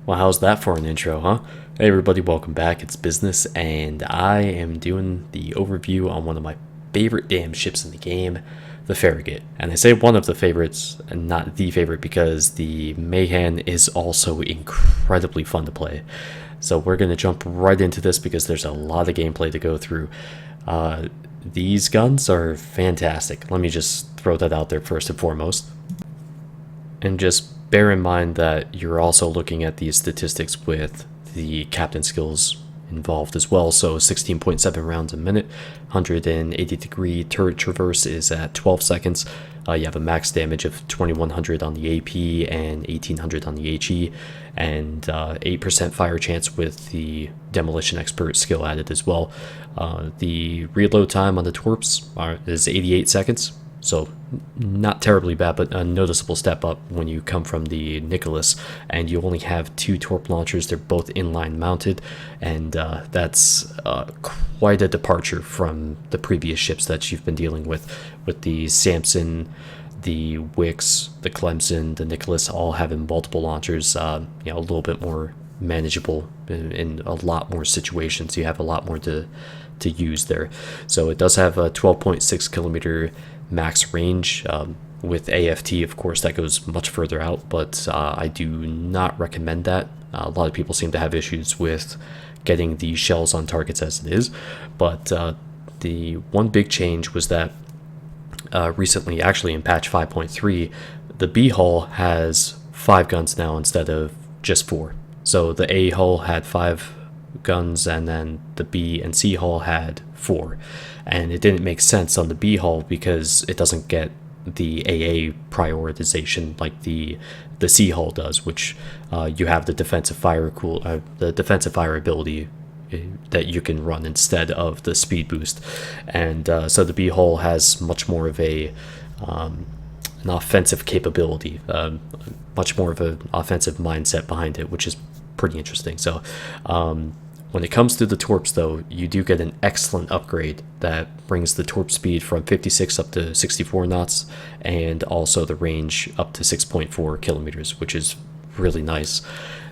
Well, how's that for an intro, huh? Hey everybody, welcome back. It's Business, and I am doing the overview on one of my favorite damn ships in the game, the Farragut. And I say one of the favorites, and not the favorite, because the Mayhem is also incredibly fun to play. So we're going to jump right into this because there's a lot of gameplay to go through. These guns are fantastic. Let me just throw that out there first and foremost. And just bear in mind that you're also looking at these statistics with the captain skills involved as well. So 16.7 rounds a minute, 180-degree turret traverse is at 12 seconds. You have a max damage of 2100 on the AP and 1800 on the HE, and 8% fire chance with the demolition expert skill added as well. The reload time on the torps is 88 seconds. So not terribly bad, but a noticeable step up when you come from the Nicholas, and you only have 2 torp launchers. They're both inline mounted, and that's quite a departure from the previous ships that you've been dealing with the Samson, the Wix, the Clemson, the Nicholas, all having multiple launchers. A little bit more manageable in a lot more situations. You have a lot more to use there. So it does have a 12.6 kilometer max range. With AFT, of course, that goes much further out, but I do not recommend that. A lot of people seem to have issues with getting the shells on targets as it is, but the one big change was that recently, actually in patch 5.3, the B hull has 5 guns now instead of just 4. So the A hull had 5 guns, and then the B and C hull had 4, and it didn't make sense on the B hull because it doesn't get the AA prioritization like the C hull does, which you have the defensive fire ability that you can run instead of the speed boost, and so the B hull has much more of an offensive capability, much more of an offensive mindset behind it, which is pretty interesting. So when it comes to the torps, though, you do get an excellent upgrade that brings the torp speed from 56 up to 64 knots, and also the range up to 6.4 kilometers, which is really nice.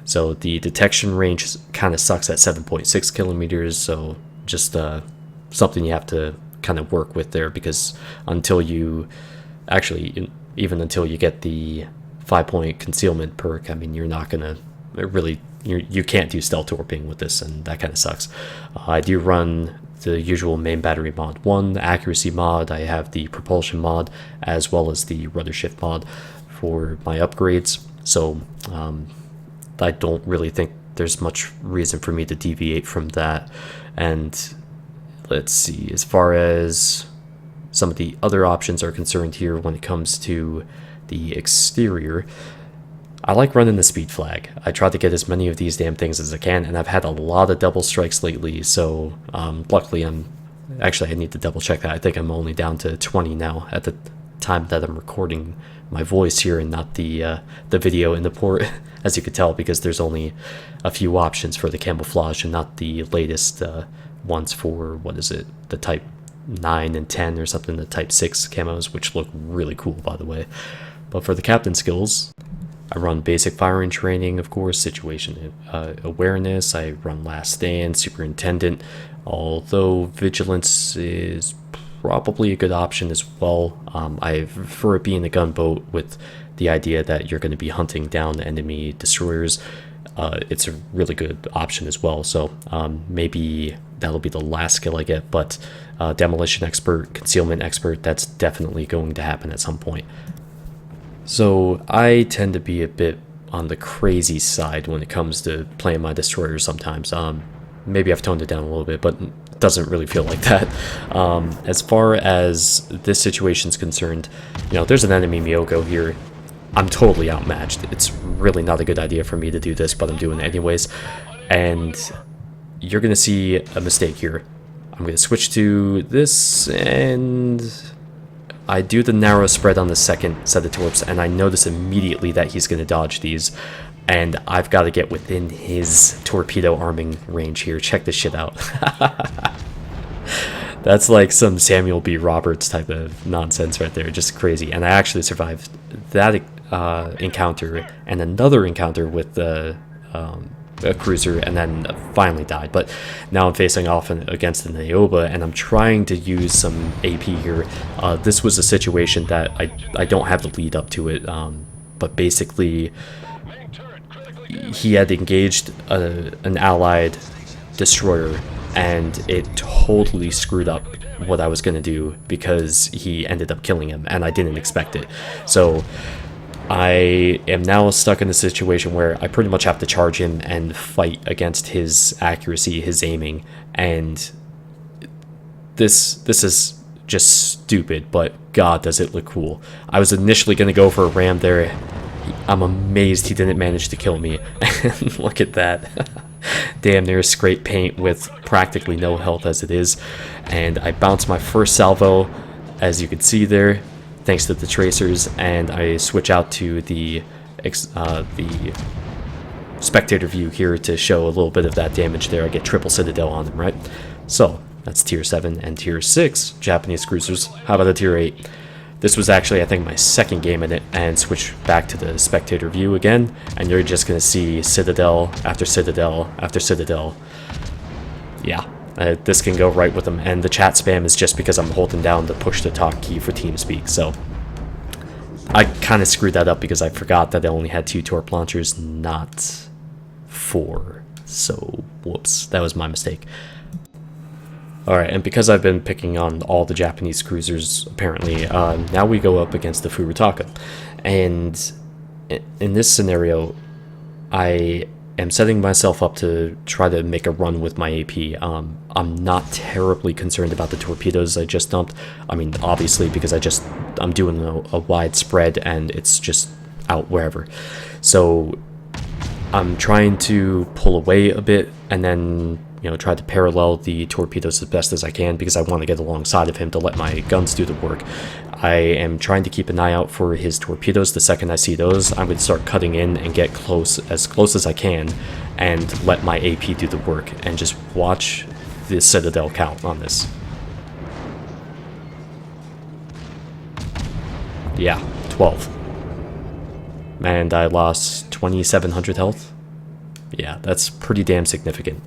So the detection range kind of sucks at 7.6 kilometers, so just something you have to kind of work with there, because until you even until you get the 5-point concealment perk, I mean, you're not going to really, you can't do stealth torping with this, and that kind of sucks. I do run the usual main battery mod 1, the accuracy mod. I have the propulsion mod as well as the rudder shift mod for my upgrades, so I don't really think there's much reason for me to deviate from that. And let's see, as far as some of the other options are concerned here when it comes to the exterior, I like running the speed flag. I try to get as many of these damn things as I can, and I've had a lot of double strikes lately, so luckily I need to double check that. I think I'm only down to 20 now at the time that I'm recording my voice here and not the video in the port, as you could tell, because there's only a few options for the camouflage and not the latest ones for, what is it, the type 9 and 10 or something, the type 6 camos, which look really cool, by the way. But for the captain skills, I run basic firing training, of course, situation awareness. I run last stand, superintendent, although vigilance is probably a good option as well. I prefer it being a gunboat with the idea that you're going to be hunting down enemy destroyers. It's a really good option as well, so maybe that'll be the last skill I get, but demolition expert, concealment expert, that's definitely going to happen at some point. So I tend to be a bit on the crazy side when it comes to playing my destroyers sometimes. Maybe I've toned it down a little bit, but it doesn't really feel like that. As far as this situation's concerned, there's an enemy Miyoko here. I'm totally outmatched. It's really not a good idea for me to do this, but I'm doing it anyways. And you're going to see a mistake here. I'm going to switch to this, and I do the narrow spread on the second set of torps, and I notice immediately that he's going to dodge these, and I've got to get within his torpedo arming range here. Check this shit out. That's like some Samuel B. Roberts type of nonsense right there, just crazy. And I actually survived that encounter and another encounter with the a cruiser, and then finally died. But now I'm facing off against an Aoba, and I'm trying to use some AP here. This was a situation that I don't have the lead up to it, but basically he had engaged an allied destroyer, and it totally screwed up what I was going to do because he ended up killing him, and I didn't expect it. So I am now stuck in a situation where I pretty much have to charge him and fight against his accuracy, his aiming, and this is just stupid, but god does it look cool. I was initially going to go for a ram there. I'm amazed he didn't manage to kill me. And look at that. Damn near scrape paint with practically no health as it is. And I bounced my first salvo, as you can see there, thanks to the tracers, and I switch out to the spectator view here to show a little bit of that damage there. I get triple Citadel on them, right? So that's tier 7 and tier 6 Japanese cruisers. How about a tier 8? This was actually, I think, my second game in it, and switch back to the spectator view again, and you're just going to see Citadel after Citadel after Citadel. Yeah, this can go right with them, and the chat spam is just because I'm holding down the push to talk key for TeamSpeak, so I kind of screwed that up because I forgot that I only had 2 torp launchers, not 4, so whoops, that was my mistake. Alright, and because I've been picking on all the Japanese cruisers, apparently, now we go up against the Furutaka. And in this scenario, I am setting myself up to try to make a run with my AP. I'm not terribly concerned about the torpedoes I just dumped. I mean, obviously, because I'm doing a wide spread and it's just out wherever. So I'm trying to pull away a bit and then, you know, try to parallel the torpedoes as best as I can because I want to get alongside of him to let my guns do the work. I am trying to keep an eye out for his torpedoes. The second I see those, I'm going to start cutting in and get close as I can and let my AP do the work and just watch the Citadel count on this. Yeah, 12. And I lost 2,700 health. Yeah, that's pretty damn significant.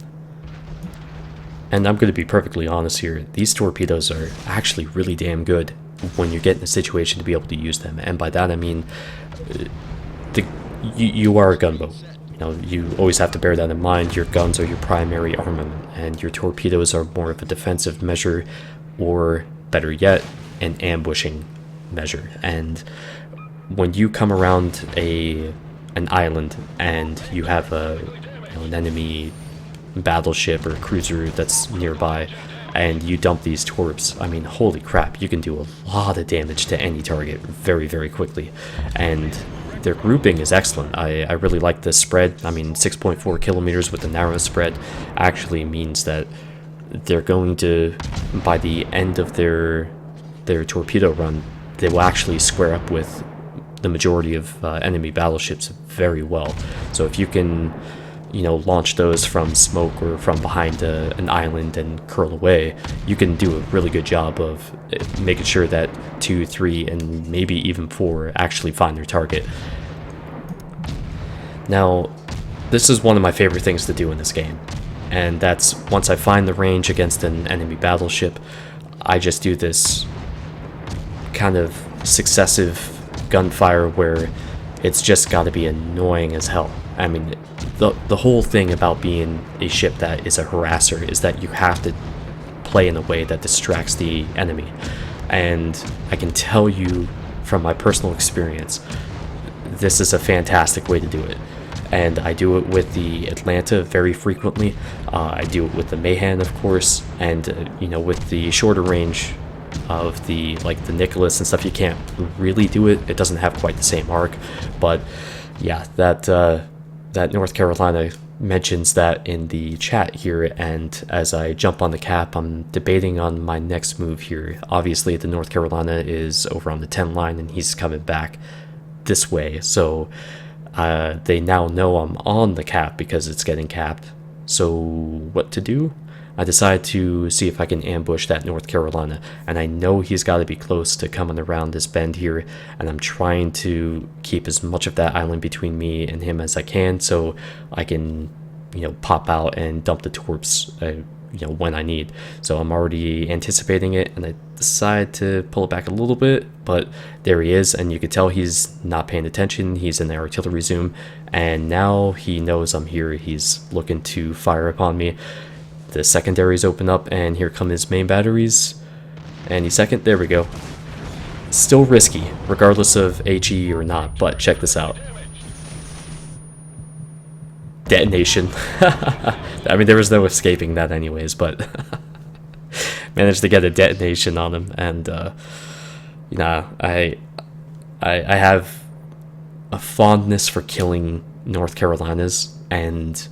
And I'm going to be perfectly honest here, these torpedoes are actually really damn good when you get in a situation to be able to use them. And by that I mean, you are a gunboat. You know, you always have to bear that in mind. Your guns are your primary armament, and your torpedoes are more of a defensive measure, or better yet, an ambushing measure. And when you come around an island and you have an enemy battleship or cruiser that's nearby and you dump these torps, I mean, holy crap, you can do a lot of damage to any target very, very quickly. And their grouping is excellent. I really like this spread. I mean, 6.4 kilometers with the narrow spread actually means that they're going to, by the end of their torpedo run, they will actually square up with the majority of enemy battleships very well. So if you can, you know, launch those from smoke or from behind an island and curl away, you can do a really good job of making sure that 2, 3, and maybe even 4 actually find their target. Now, this is one of my favorite things to do in this game, and that's once I find the range against an enemy battleship, I just do this kind of successive gunfire where it's just got to be annoying as hell. I mean, the whole thing about being a ship that is a harasser is that you have to play in a way that distracts the enemy. And I can tell you from my personal experience, this is a fantastic way to do it. And I do it with the Atlanta very frequently. I do it with the Mahan, of course, and you know, with the shorter range of the Nicholas and stuff, you can't really do it. It doesn't have quite the same arc, but yeah, that North Carolina mentions that in the chat here, and as I jump on the cap, I'm debating on my next move here. Obviously, the North Carolina is over on the 10 line, and he's coming back this way, so they now know I'm on the cap because it's getting capped. So what to do? I decide to see if I can ambush that North Carolina, and I know he's got to be close to coming around this bend here, and I'm trying to keep as much of that island between me and him as I can, so I can, pop out and dump the torps, when I need. So I'm already anticipating it, and I decide to pull it back a little bit, but there he is, and you can tell he's not paying attention. He's in the artillery zoom, and now he knows I'm here. He's looking to fire upon me. The secondaries open up, and here come his main batteries. Any second, there we go. Still risky, regardless of HE or not, but check this out. Detonation. I mean, there was no escaping that anyways, but managed to get a detonation on him, and I have a fondness for killing North Carolinas, and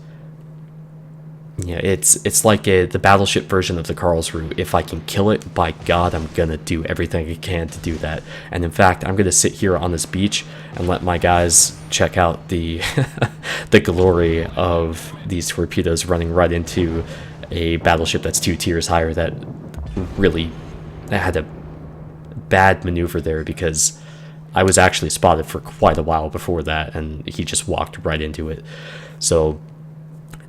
it's like the battleship version of the Karlsruhe. If I can kill it, by God, I'm gonna do everything I can to do that. And in fact, I'm gonna sit here on this beach and let my guys check out the the glory of these torpedoes running right into a battleship that's 2 tiers higher that really had a bad maneuver there, because I was actually spotted for quite a while before that, and he just walked right into it. So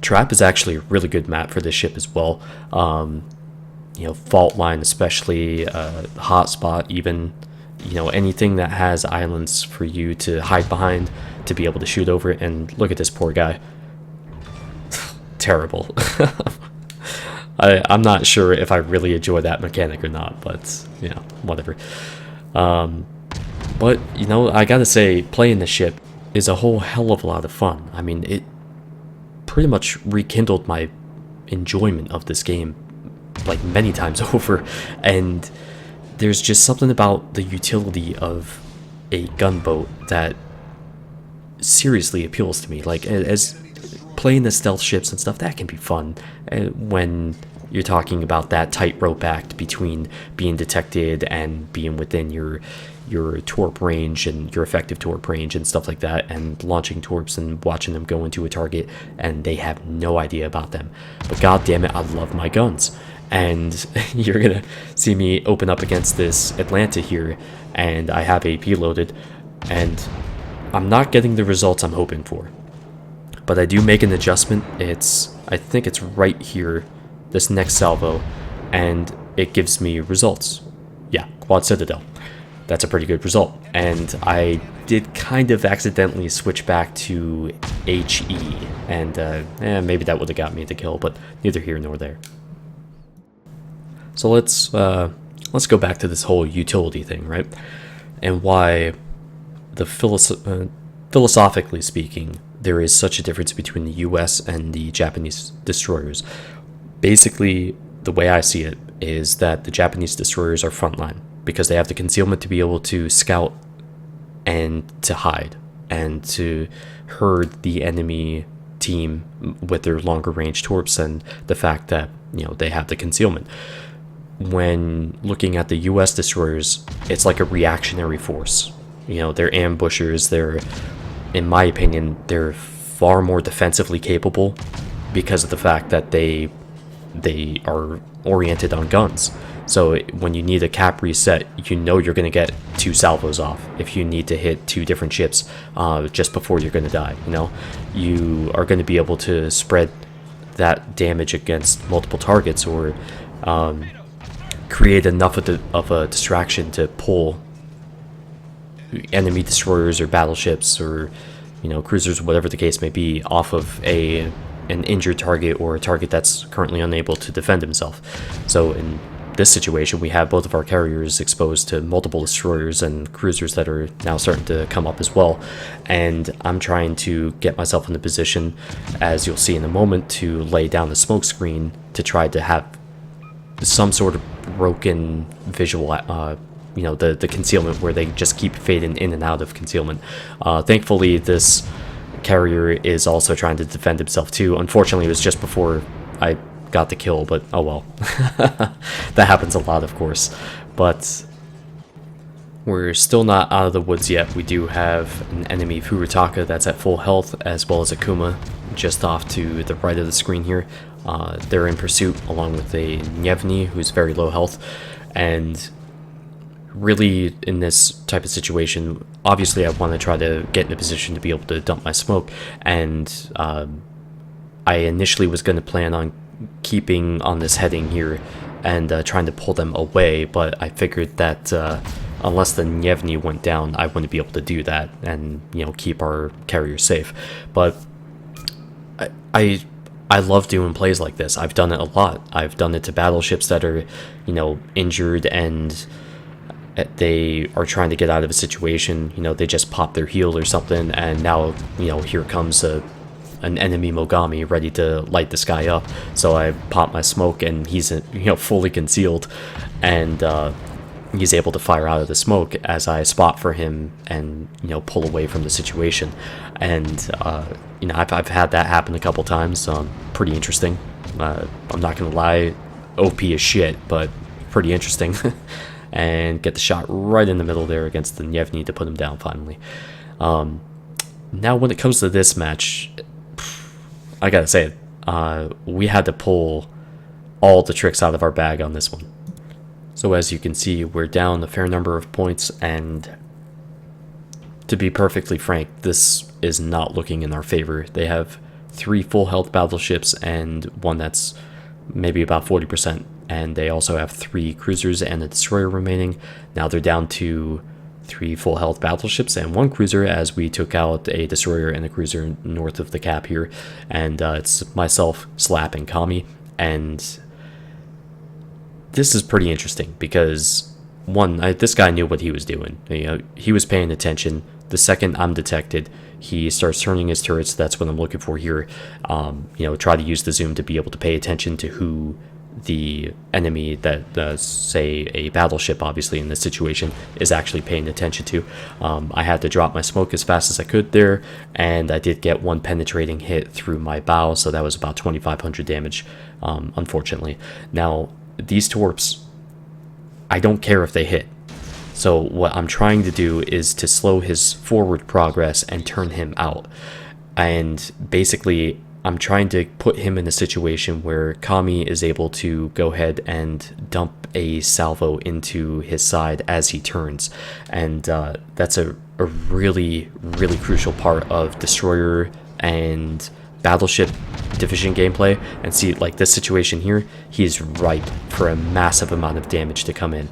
Trap is actually a really good map for this ship as well. Fault line especially, hotspot even, anything that has islands for you to hide behind, to be able to shoot over it. And look at this poor guy. Terrible. I'm not sure if I really enjoy that mechanic or not, but, whatever. But, I gotta say, playing the ship is a whole hell of a lot of fun. I mean, it pretty much rekindled my enjoyment of this game like many times over, and there's just something about the utility of a gunboat that seriously appeals to me. Like, as playing the stealth ships and stuff, that can be fun when you're talking about that tightrope act between being detected and being within your torp range and your effective torp range and stuff like that, and launching torps and watching them go into a target and they have no idea about them. But god damn it, I love my guns. And you're gonna see me open up against this Atlanta here, and I have AP loaded, and I'm not getting the results I'm hoping for. But I do make an adjustment. I think it's right here, this next salvo, and it gives me results. Yeah, Quad Citadel. That's a pretty good result. And I did kind of accidentally switch back to HE, and maybe that would have got me the kill, but neither here nor there. So let's go back to this whole utility thing, right? And why philosophically speaking, there is such a difference between the US and the Japanese destroyers. Basically, the way I see it is that the Japanese destroyers are frontline, because they have the concealment to be able to scout and to hide and to herd the enemy team with their longer range torps, and the fact that they have the concealment. When looking at the US destroyers, it's like a reactionary force. They're ambushers. They're, in my opinion, they're far more defensively capable because of the fact that they are oriented on guns. So when you need a cap reset, you're going to get 2 salvos off if you need to hit 2 different ships just before you're going to die. You are going to be able to spread that damage against multiple targets, or create enough of a distraction to pull enemy destroyers or battleships or cruisers, whatever the case may be, off of an injured target or a target that's currently unable to defend himself. So in this situation, we have both of our carriers exposed to multiple destroyers and cruisers that are now starting to come up as well, and I'm trying to get myself in the position, as you'll see in a moment, to lay down the smoke screen to try to have some sort of broken visual, the concealment, where they just keep fading in and out of concealment. Thankfully, this carrier is also trying to defend himself too. Unfortunately, it was just before I got the kill, but oh well. That happens a lot, of course. But we're still not out of the woods yet. We do have an enemy Furitaka that's at full health, as well as Akuma just off to the right of the screen here. They're in pursuit, along with a Nyevny who's very low health. And really, in this type of situation, obviously I want to try to get in a position to be able to dump my smoke. And I initially was going to plan on keeping on this heading here and trying to pull them away, but I figured that unless the Nyevny went down, I wouldn't be able to do that and, you know, keep our carrier safe. But I love doing plays like this. I've done it a lot. I've done it to battleships that are, you know, injured and they are trying to get out of a situation. You know, they just pop their heel or something, and now, you know, here comes an enemy Mogami ready to light this guy up. So I pop my smoke, and he's, you know, fully concealed, and he's able to fire out of the smoke as I spot for him and, you know, pull away from the situation. And you know, I've had that happen a couple times. Pretty interesting. I'm not gonna lie, OP as shit, but pretty interesting. And get the shot right in the middle there against the Nyevny to put him down finally. Now when it comes to this match, I gotta say, we had to pull all the tricks out of our bag on this one. So as you can see, we're down a fair number of points, and to be perfectly frank, this is not looking in our favor. They have 3 full health battleships and one that's maybe about 40%, and they also have 3 cruisers and a destroyer remaining. Now they're down to 3 full health battleships and 1 cruiser, as we took out a destroyer and a cruiser north of the cap here, and it's myself, Slap, and Kami. And this is pretty interesting because, one, this guy knew what he was doing. You know, he was paying attention. The second I'm detected, he starts turning his turrets. That's what I'm looking for here. You know, try to use the zoom to be able to pay attention to who the enemy that, say, a battleship, obviously in this situation, is actually paying attention to. I had to drop my smoke as fast as I could there, and I did get 1 penetrating hit through my bow, so that was about 2,500 damage, unfortunately. Now, these torps, I don't care if they hit. So what I'm trying to do is to slow his forward progress and turn him out. And basically, I'm trying to put him in a situation where Kami is able to go ahead and dump a salvo into his side as he turns. And that's a really, really crucial part of destroyer and battleship division gameplay. And see, like this situation here, he's ripe for a massive amount of damage to come in.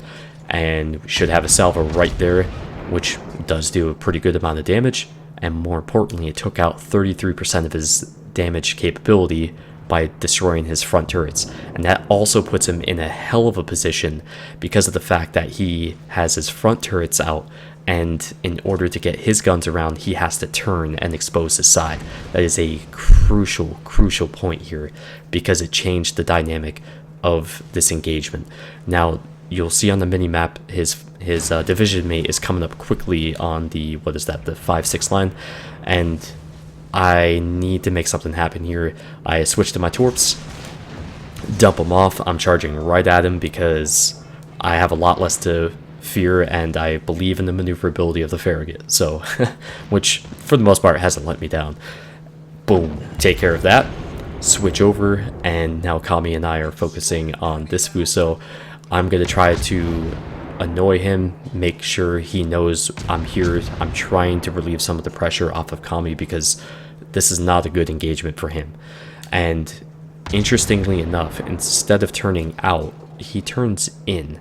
And we should have a salvo right there, which does do a pretty good amount of damage. And more importantly, it took out 33% of his damage capability by destroying his front turrets. And that also puts him in a hell of a position because of the fact that he has his front turrets out, and in order to get his guns around, he has to turn and expose his side. That is a crucial point here because it changed the dynamic of this engagement. Now, you'll see on the mini-map his division mate is coming up quickly on the, what is that, the 5-6 line, and I need to make something happen here. I switch to my torps, dump him off. I'm charging right at him because I have a lot less to fear, and I believe in the maneuverability of the Farragut, so which for the most part hasn't let me down. Boom, take care of that, switch over, and now Kami and I are focusing on this Fuso. I'm going to try to annoy him, make sure he knows I'm here. I'm trying to relieve some of the pressure off of Kami because this is not a good engagement for him. And interestingly enough, instead of turning out, he turns in.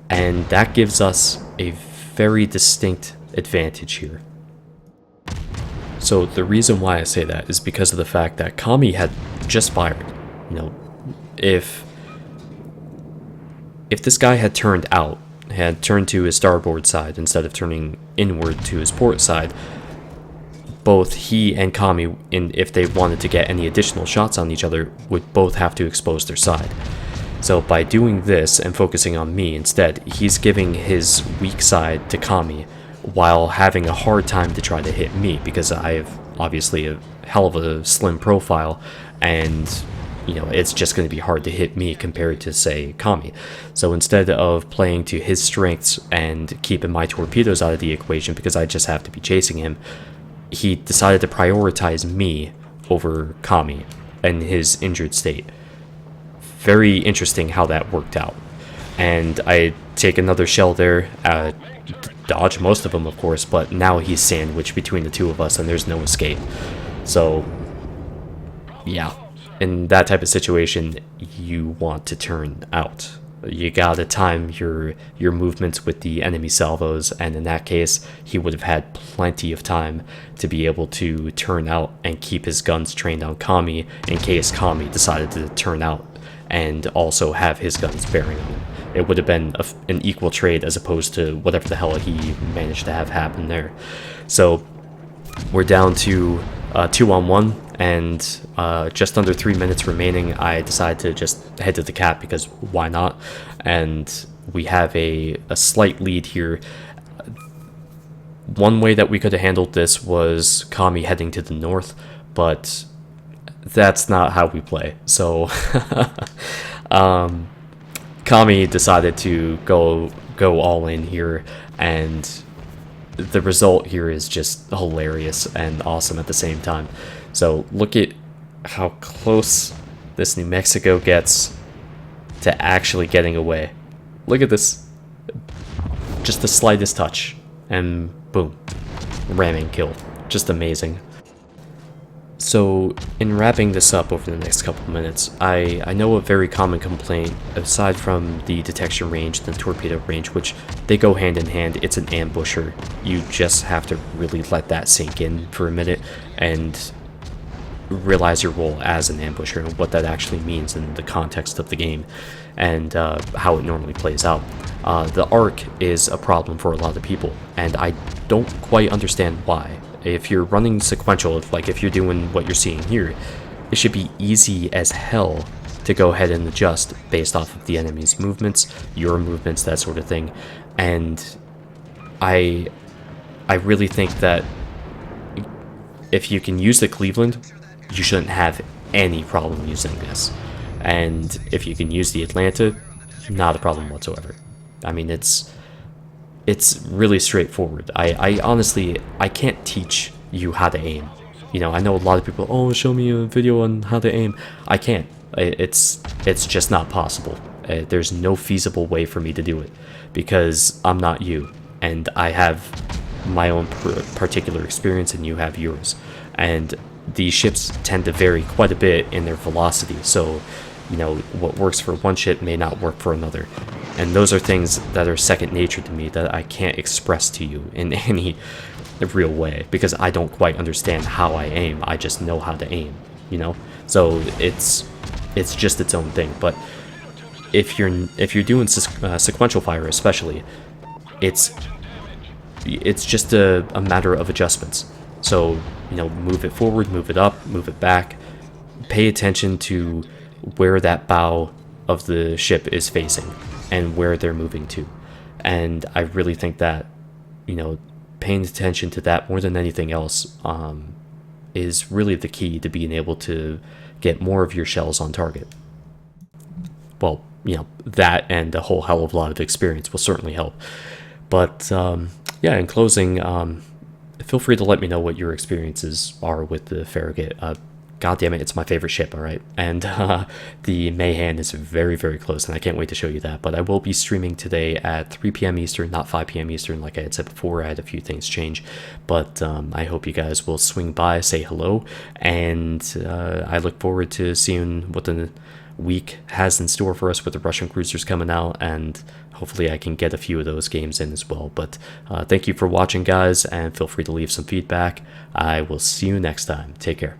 And that gives us a very distinct advantage here. So the reason why I say that is because of the fact that Kami had just fired. You know, if this guy had turned out, had turned to his starboard side instead of turning inward to his port side, both he and Kami, if they wanted to get any additional shots on each other, would both have to expose their side. So by doing this and focusing on me instead, he's giving his weak side to Kami while having a hard time to try to hit me because I have obviously a hell of a slim profile, and it's just going to be hard to hit me compared to, say, Kami. So instead of playing to his strengths and keeping my torpedoes out of the equation because I just have to be chasing him, he decided to prioritize me over Kami and his injured state. Very interesting how that worked out. And I take another shell there, dodge most of them, of course, but now he's sandwiched between the two of us and there's no escape. So, yeah. In that type of situation, you want to turn out. You gotta time your movements with the enemy salvos, and in that case, he would have had plenty of time to be able to turn out and keep his guns trained on Kami in case Kami decided to turn out and also have his guns bearing on him. It would have been an equal trade as opposed to whatever the hell he managed to have happen there. So we're down to 2-on-1. And just under 3 minutes remaining, I decided to just head to the cap because why not? And we have a slight lead here. One way that we could have handled this was Kami heading to the north, but that's not how we play. So Kami decided to go all in here, and the result here is just hilarious and awesome at the same time. So look at how close this New Mexico gets to actually getting away. Look at this. Just the slightest touch. And boom. Ramming kill. Just amazing. So in wrapping this up over the next couple of minutes, I know a very common complaint, aside from the detection range and the torpedo range, which they go hand in hand, it's an ambusher. You just have to really let that sink in for a minute and realize your role as an ambusher and what that actually means in the context of the game and how it normally plays out. The arc is a problem for a lot of people, and I don't quite understand why. If you're running sequential, if you're doing what you're seeing here, it should be easy as hell to go ahead and adjust based off of the enemy's movements, your movements, that sort of thing. And I really think that if you can use the Cleveland, you shouldn't have any problem using this. And if you can use the Atlanta, not a problem whatsoever. I mean, it's really straightforward. I honestly, I can't teach you how to aim. I know a lot of people, oh, show me a video on how to aim. I can't. It's just not possible. There's no feasible way for me to do it because I'm not you, and I have my own particular experience and you have yours. And these ships tend to vary quite a bit in their velocity, so what works for one ship may not work for another, and those are things that are second nature to me that I can't express to you in any real way because I don't quite understand how I aim. I just know how to aim, so it's just its own thing. But if you're doing sequential fire especially, it's just a matter of adjustments. So move it forward, move it up, move it back. Pay attention to where that bow of the ship is facing and where they're moving to. And I really think that, paying attention to that more than anything else is really the key to being able to get more of your shells on target. Well, that and a whole hell of a lot of experience will certainly help. But yeah, in closing, feel free to let me know what your experiences are with the Farragut. God damn it, it's my favorite ship, alright? And the Mayhan is very, very close, and I can't wait to show you that. But I will be streaming today at 3 p.m. Eastern, not 5 p.m. Eastern, like I had said before. I had a few things change. But I hope you guys will swing by, say hello, and I look forward to seeing what the week has in store for us with the Russian cruisers coming out, and hopefully I can get a few of those games in as well. But thank you for watching, guys, and feel free to leave some feedback. I will see you next time. Take care.